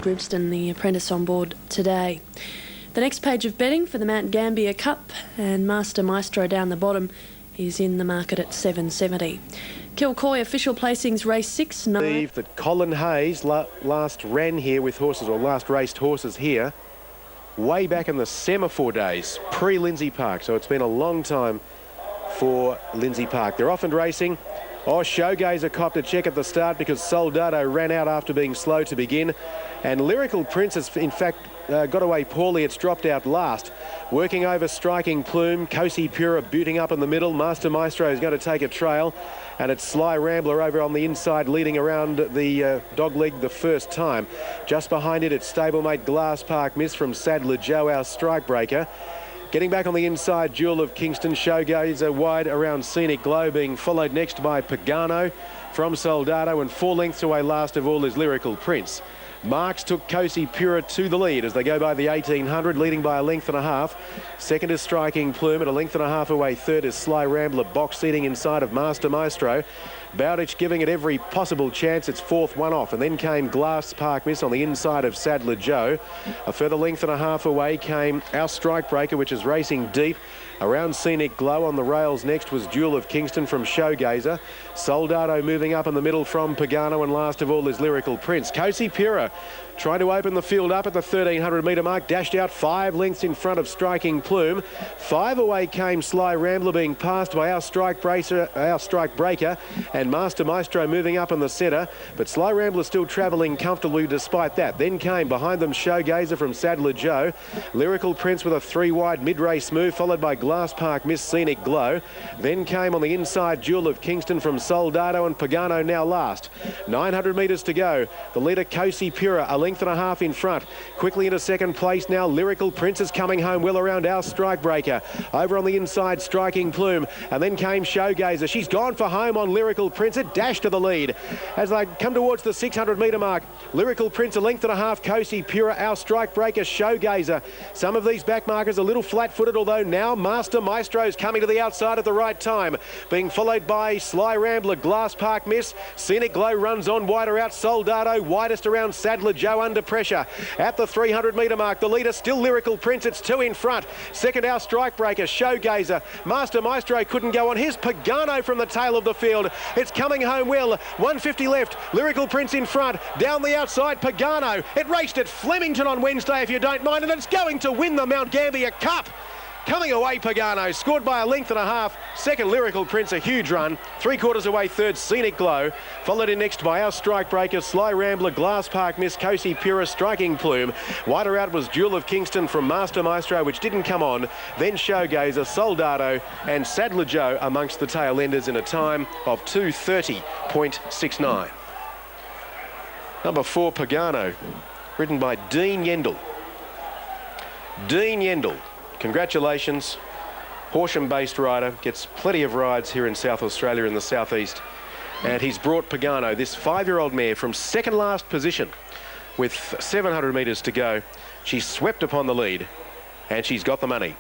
Gribston, the apprentice, on board today. The next page of betting for the Mount Gambier Cup, and Master Maestro down the bottom is in the market at $7.70. Kilcoy official placings race 6. I believe that Colin Hayes last ran here with horses, or last raced horses here, way back in the semaphore days, pre-Lindsay Park. So it's been a long time for Lindsay Park. They're off and racing. Oh, Showgazer copped a check at the start because Soldado ran out after being slow to begin. And Lyrical Prince has, in fact, got away poorly. It's dropped out last. Working over Striking Plume. Cosi Pura booting up in the middle. Master Maestro is going to take a trail. And it's Sly Rambler over on the inside, leading around the dog leg the first time. Just behind it, it's stablemate Glass Park Miss from Sadler Joe, our strike breaker. Getting back on the inside, Jewel of Kingston. Showgazer wide around Scenic Glow, being followed next by Pagano from Soldado, and 4 lengths away last of all is Lyrical Prince. Marks took Cosi Pura to the lead as they go by the 1800, leading by a length and a half. Second is Striking Plume, at a length and a half away. Third is Sly Rambler, box seating inside of Master Maestro. Bowditch giving it every possible chance. It's fourth, one off, and then came Glass Park Miss on the inside of Sadler Joe. A further length and a half away came our strike breaker, which is racing deep. Around Scenic Glow on the rails next was Jewel of Kingston from Showgazer. Soldado moving up in the middle from Pagano, and last of all is Lyrical Prince. Cosi Pura trying to open the field up at the 1300 metre mark, dashed out 5 lengths in front of Striking Plume. 5 away came Sly Rambler, being passed by our strike breaker, and Master Maestro moving up in the centre, but Sly Rambler still travelling comfortably despite that. Then came behind them Showgazer from Sadler Joe. Lyrical Prince with a 3 wide mid-race move, followed by Glass Park Miss, Scenic Glow. Then came on the inside Jewel of Kingston from Soldado, and Pagano now last. 900 metres to go. The leader Cosi Pura, a length and a half in front. Quickly into second place now. Lyrical Prince is coming home well around our strike breaker. Over on the inside, Striking Plume, and then came Showgazer. She's gone for home on Lyrical Prince. It dashed to the lead as they come towards the 600 metre mark. Lyrical Prince, a length and a half. Cosi Pura, our strike breaker, Showgazer. Some of these back markers a little flat-footed, although now Master Maestro is coming to the outside at the right time, being followed by Sly Rambler, Glass Park Miss. Scenic Glow runs on wider out. Soldado widest around Sadler Joe under pressure. At the 300 metre mark, the leader still Lyrical Prince. It's 2 in front. Second, our strike breaker, Showgazer. Master Maestro couldn't go on his. Pagano from the tail of the field. It's coming home well. 150 left. Lyrical Prince in front. Down the outside, Pagano. It raced at Flemington on Wednesday, if you don't mind, and it's going to win the Mount Gambier Cup. Coming away, Pagano, scored by a length and a half. Second, Lyrical Prince, a huge run. 3/4 away, third, Scenic Glow. Followed in next by our strike breaker, Sly Rambler, Glass Park Miss, Cosi Pura, Striking Plume. Wider out was Jewel of Kingston from Master Maestro, which didn't come on. Then Showgazer, Soldado, and Sadler Joe amongst the tail enders in a time of 2:30.69. Number 4, Pagano, ridden by Dean Yendall. Dean Yendall, congratulations. Horsham-based rider, gets plenty of rides here in South Australia in the southeast. And he's brought Pagano, this 5-year-old mare, from second last position with 700 metres to go. She's swept upon the lead, and she's got the money.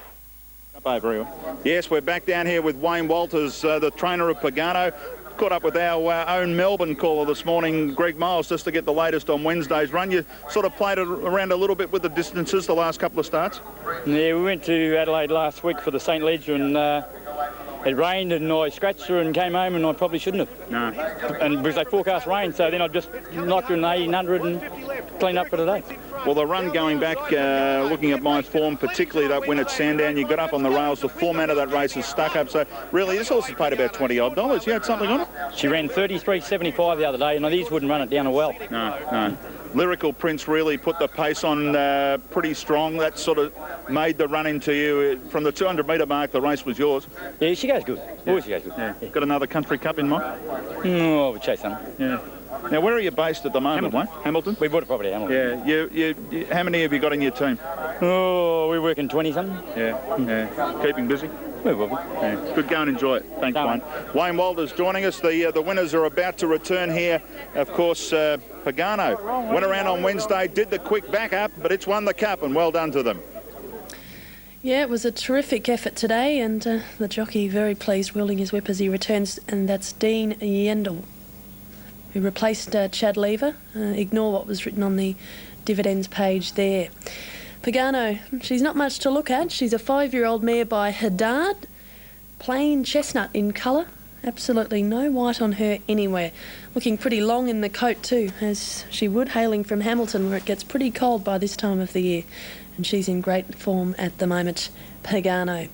Up over here. Yes, we're back down here with Wayne Walters, the trainer of Pagano. Caught up with our own Melbourne caller this morning, Greg Miles, just to get the latest on Wednesday's run. You sort of played it around a little bit with the distances the last couple of starts? Yeah, we went to Adelaide last week for the St Ledger, and it rained, and I scratched her and came home, and I probably shouldn't have. No. And because they forecast rain, so then I just knocked her in 1800 and cleaned up for today. Well, the run going back, looking at my form, particularly that win at Sandown, you got up on the rails, the format of that race is stuck up. So really, this horse has paid about $20 odd. You had something on it? She ran 33.75 the other day, and these wouldn't run it down a well. No, no. Lyrical Prince really put the pace on pretty strong. That sort of made the run into you. From the 200 metre mark, the race was yours. Yeah, she goes good. Always she goes good. Yeah. Got another country cup in mind? Oh, we'll chase some. Yeah. Now, where are you based at the moment, Wayne? Hamilton? We bought a property at Hamilton. Yeah. How many have you got in your team? Oh, we're working 20-something. Yeah. Keeping busy? We will be. Yeah. Good, go and enjoy it. Thanks, Wayne. Wayne Walters joining us. The winners are about to return here. Of course, Pagano went around on Wednesday, did the quick back-up, but it's won the cup, and well done to them. Yeah, it was a terrific effort today, and the jockey very pleased, wielding his whip as he returns, and that's Dean Yendall, who replaced Chad Lever. Ignore what was written on the dividends page there. Pagano, she's not much to look at. She's a 5-year-old mare by Haddad. Plain chestnut in colour. Absolutely no white on her anywhere. Looking pretty long in the coat too, as she would, hailing from Hamilton, where it gets pretty cold by this time of the year. And she's in great form at the moment, Pagano.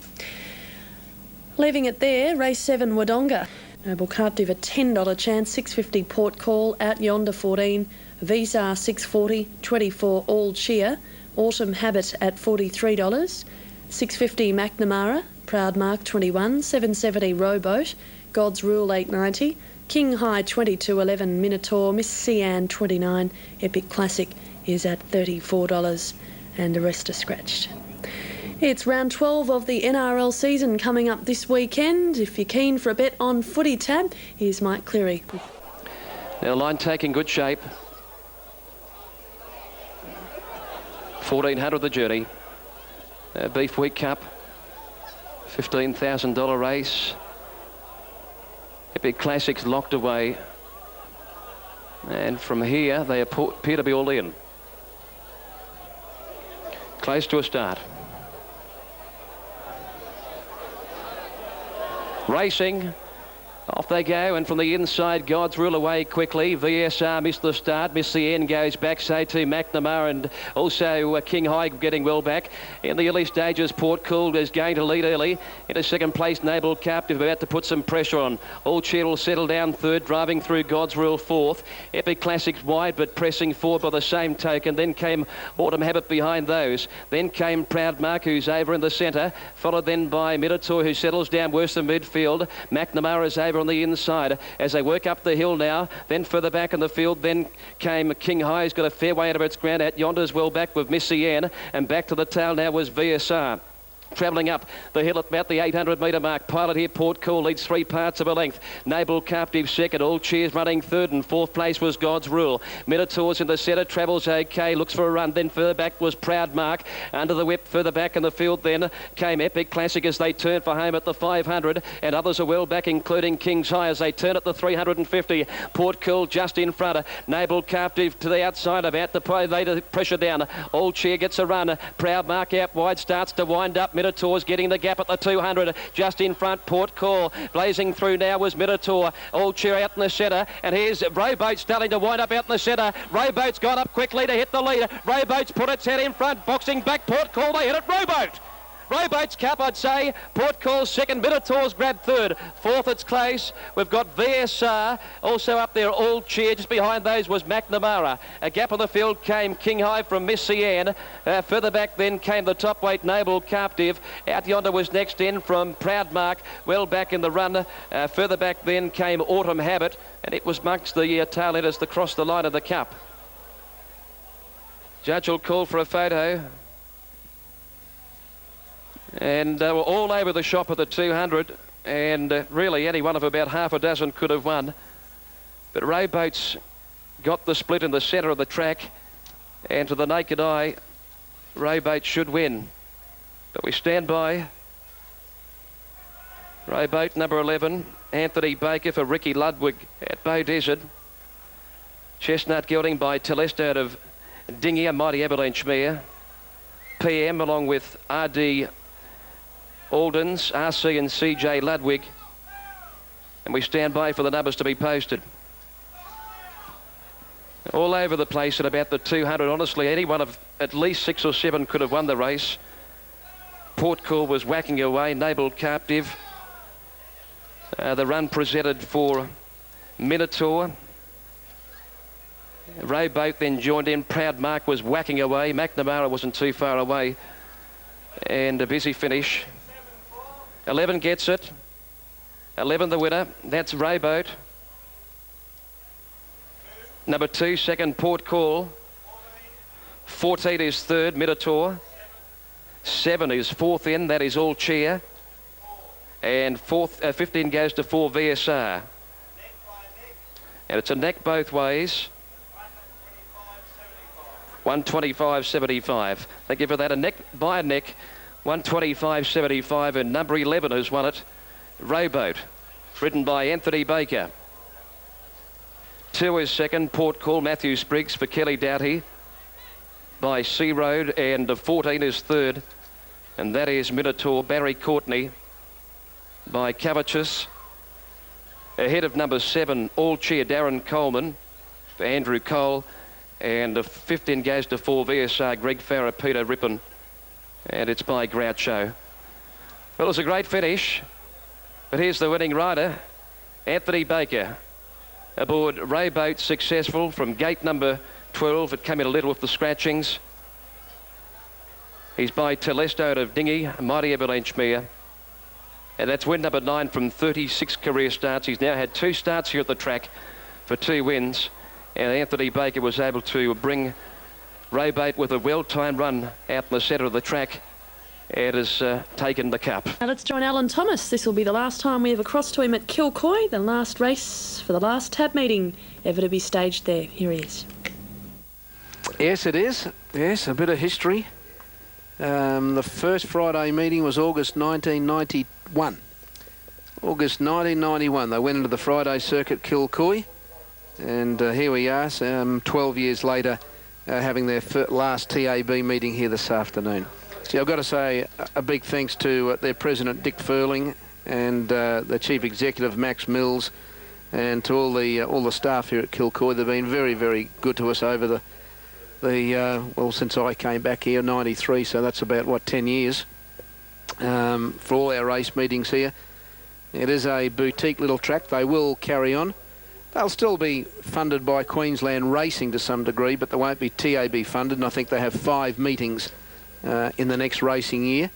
Leaving it there, race 7, Wodonga. Noble Captive a $10 chance, 6.50 Port Call, Out Yonder 14, Visa 6.40, 24 All Cheer, Autumn Habit at $43, 6.50 McNamara, Proud Mark 21, 7.70 Rowboat, God's Rule 8.90, King High 22.11 Minotaur, Miss Cian 29, Epic Classic is at $34, and the rest are scratched. It's round 12 of the NRL season coming up this weekend. If you're keen for a bet on Footy Tab, here's Mike Cleary. Now line taking good shape. 1400 the journey. Beef Week Cup, $15,000 race. Epic Classics locked away. And from here, they appear to be all in. Close to a start. Racing. Off they go, and from the inside, God's Rule away quickly. VSR missed the start. Miss the end goes back, so to McNamara, and also King High getting well back. In the early stages, Port Cool is going to lead early. Into second place, Noble Captive, about to put some pressure on. All Cheer will settle down third, driving through God's Rule fourth. Epic Classics wide, but pressing forward by the same token. Then came Autumn Habit behind those. Then came Proud Mark, who's over in the centre, followed then by Minotaur, who settles down worse than midfield. McNamara is over on the inside as they work up the hill now. Then further back in the field, then came King High, who's got a fair way out of its ground. Out Yonder's well back with Missy Ann, and back to the tail now was VSR. Travelling up the hill at about the 800 metre mark. Pilot here, Port Cool, leads 3 parts of a length. Noble Captive second. All Cheers running third, and fourth place was God's Rule. Minotaur's in the centre, travels okay, looks for a run. Then further back was Proud Mark. Under the whip, further back in the field then came Epic Classic as they turn for home at the 500. And others are well back, including King's High as they turn at the 350. Port Cool just in front. Noble Captive to the outside, about to play the pressure down. All Cheer gets a run. Proud Mark out wide, starts to wind up. Minotaur's getting the gap at the 200. Just in front, Port Call. Blazing through now was Minotaur. All Cheer out in the centre. And here's Rowboat starting to wind up out in the centre. Rowboat's got up quickly to hit the leader. Rowboat's put its head in front. Boxing back, Port Call. They hit it. Rowboat. Rowboat's Cup, I'd say. Port Call's second. Minotaur's grabbed third. Fourth, it's close. We've got VSR. Also up there, All Cheer. Just behind those was McNamara. A gap on the field came King High from Miss Cian. Further back then came the top weight Noble Captive. Out Yonder was next in from Proud Mark. Well back in the run. Further back then came Autumn Habit. And it was amongst the tail enders to cross the line of the Cup. Judge will call for a photo. And they were all over the shop at the 200, and really any one of about half a dozen could have won. But Rowboat's got the split in the centre of the track, and to the naked eye, Rowboat should win. But we stand by. Rowboat number 11, Anthony Baker for Ricky Ludwig at Bow Desert. Chestnut gelding by Telesta out of Dingy, a mighty avalanche mare. PM along with R.D. Aldens, RC and CJ Ludwig. And we stand by for the numbers to be posted. All over the place at about the 200. Honestly, any one of at least 6 or 7 could have won the race. Port Call was whacking away. Noble Captive. The run presented for Minotaur. Rowboat then joined in. Proud Mark was whacking away. McNamara wasn't too far away. And a busy finish. 11 gets it. 11 the winner. That's Rowboat. Number 2, second, Port Call. 14 is third, Minotaur. 7 is fourth in, that is All Cheer. And 15 goes to 4, VSR. And it's a neck both ways. 125.75. Thank you for that. A neck by a neck. 125.75, and number 11 has won it. Rowboat, ridden by Anthony Baker. 2 is second, Port Call, Matthew Spriggs for Kelly Doughty. by Sea Road, and 14 is third, and that is Minotaur Barry Courtney by Covetous. Ahead of number 7, All Cheer Darren Coleman for Andrew Cole, and 15 goes to 4 VSR Greg Farrer, Peter Rippon, and it's by Groucho. Well, it's a great finish, but here's the winning rider, Anthony Baker, aboard Rowboat Successful from gate number 12. It came in a little with the scratchings. He's by Telesto out of Dinghy, Mighty Avalanche Mare. And that's win number 9 from 36 career starts. He's now had 2 starts here at the track for 2 wins. And Anthony Baker was able to bring Rowboat with a well-timed run out in the centre of the track. And has taken the cup. Now let's join Alan Thomas. This will be the last time we ever cross to him at Kilcoy, the last race for the last tab meeting ever to be staged there. Here he is. Yes, it is. Yes, a bit of history. The first Friday meeting was August 1991. August 1991. They went into the Friday circuit Kilcoy. And here we are, 12 years later, having their last TAB meeting here this afternoon. See, I've got to say a big thanks to their president, Dick Furling, and the chief executive, Max Mills, and to all the staff here at Kilcoy. They've been very, very good to us over well, since I came back here, 93, so that's about, what, 10 years, for all our race meetings here. It is a boutique little track. They will carry on. They'll still be funded by Queensland Racing to some degree, but they won't be TAB funded, and I think they have 5 meetings in the next racing year,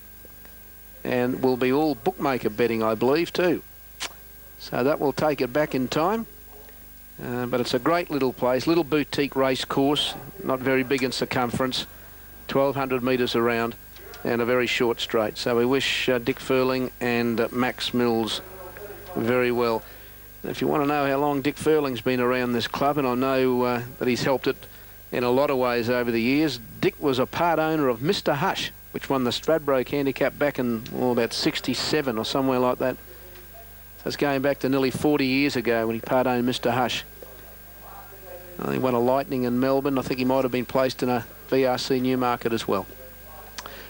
and will be all bookmaker betting, I believe, too. So that will take it back in time. But it's a great little place, little boutique race course, not very big in circumference, 1,200 metres around, and a very short straight. So we wish Dick Furling and Max Mills very well. And if you want to know how long Dick Furling's been around this club, and I know that he's helped it in a lot of ways over the years, Dick was a part owner of Mr. Hush, which won the Stradbroke Handicap back in about 67 or somewhere like that. So it's going back to nearly 40 years ago when he part owned Mr. Hush. He won a Lightning in Melbourne. I think he might have been placed in a VRC Newmarket as well.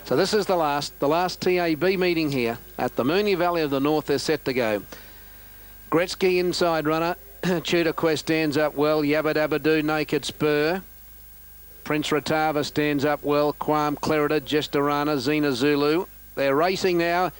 So this is the last TAB meeting here at the Moonee Valley of the North. They're set to go. Gretzky inside runner. Tudor Quest stands up well. Yabba Dabba Doo Naked Spur. Prince Ratava stands up well. Quam Clarida, Gestarana, Xena Zulu. They're racing now.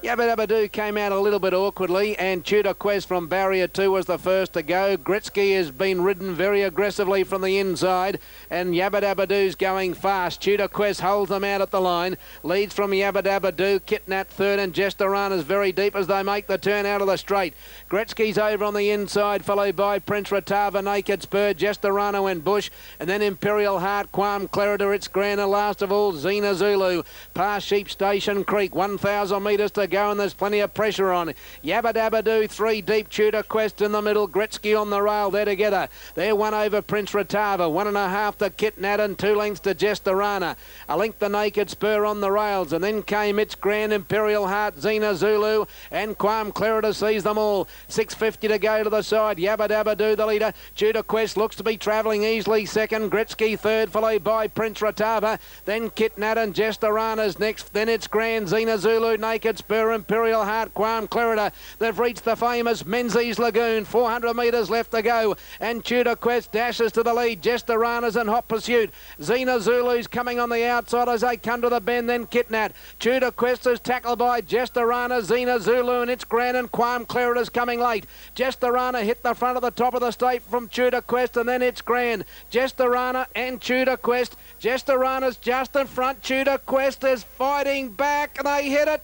Yabba Dabba Doo came out a little bit awkwardly, and Tudor Quest from barrier 2 was the first to go. Gretzky has been ridden very aggressively from the inside, and Yabba Dabba Doo's going fast. Tudor Quest holds them out at the line, leads from Yabba Dabba Doo, Kitnat third, and Gestarana's very deep as they make the turn out of the straight. Gretzky's over on the inside, followed by Prince Ratava, Naked Spur, Gestarano and Bush, and then Imperial Heart, Quam Clarida, It's Grand, and last of all, Xena Zulu. Past Sheep Station Creek, 1,000 metres to go, and there's plenty of pressure on. Yabba Dabba Doo, 3 deep, Tudor Quest in the middle, Gretzky on the rail, they're together. They're 1 over Prince Ratava, 1.5 to Kitnat, and 2 lengths to Gestarana. A length the Naked Spur on the rails, and then came It's Grand, Imperial Heart, Xena Zulu, and Quam Clarida sees them all. 6.50 to go to the side. Yabba Dabba Doo the leader. Tudor Quest looks to be travelling easily second. Gretzky third, followed by Prince Ratava. Then Kitnat and Gestarana's next. Then It's Grand, Xena Zulu, Naked Spur, Imperial Heart, Quam Clarida. They've reached the famous Menzies Lagoon. 400 metres left to go. And Tudor Quest dashes to the lead. Gestarana's in hot pursuit. Xena Zulu's coming on the outside as they come to the bend. Then Kitnat. Tudor Quest is tackled by Gestarana, Xena Zulu, and It's Grand, and Quam Clarida's coming late. Gestarana hit the front of the top of the state from Tudor Quest, and then It's Grand. Gestarana and Tudor Quest. Gestarana's just in front. Tudor Quest is fighting back, and they hit it.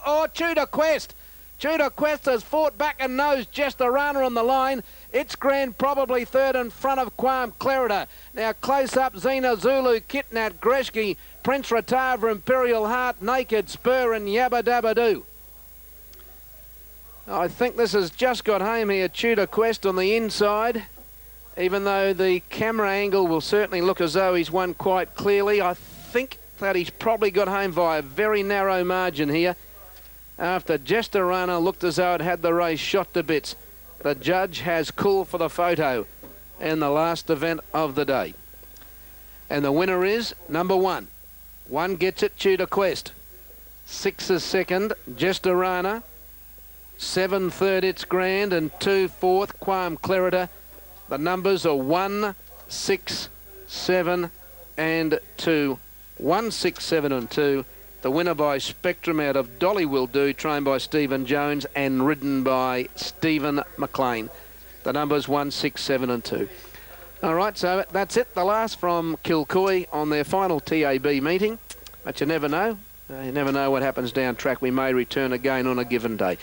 Oh, Tudor Quest. Tudor Quest has fought back and knows Gestarana on the line. It's Grand probably third in front of Quam Clarida. Now close up Xena Zulu, Kitnat, Gretzky, Prince Ratava, Imperial Heart, Naked Spur, and Yabba Dabba Doo. I think this has just got home here, Tudor Quest on the inside. Even though the camera angle will certainly look as though he's won quite clearly, I think that he's probably got home by a very narrow margin here. After Gestarana looked as though it had the race shot to bits. The judge has called for the photo in the last event of the day. And the winner is number 1. 1 Gets It, Tudor Quest. 6 is second, Gestarana. 7 third, It's Grand. And 2 fourth, Quam Clarita. The numbers are 1, 6, 7 and 2. 1, 6, 7 and 2. The winner by Spectrum out of Dolly Will Do, trained by Stephen Jones and ridden by Stephen McLean. The numbers 1, 6, 7 and 2. All right, so that's it. The last from Kilcoy on their final TAB meeting. But you never know. You never know what happens down track. We may return again on a given day.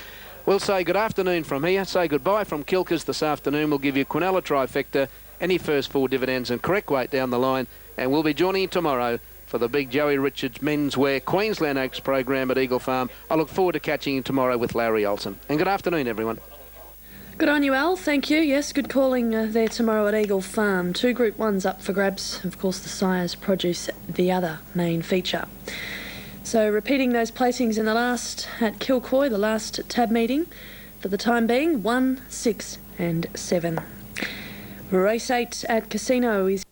We'll say good afternoon from here. Say goodbye from Kilkers this afternoon. We'll give you Quinella trifecta, any first 4 dividends and correct weight down the line. And we'll be joining you tomorrow for the big Joey Richards Menswear Queensland Oaks program at Eagle Farm. I look forward to catching you tomorrow with Larry Olsen. And good afternoon, everyone. Good on you, Al. Thank you. Yes, good calling there tomorrow at Eagle Farm. 2 Group 1s up for grabs. Of course, the sires produce the other main feature. So repeating those placings in the last at Kilcoy, the last tab meeting, for the time being, 1, 6 and 7. Race 8 at Casino is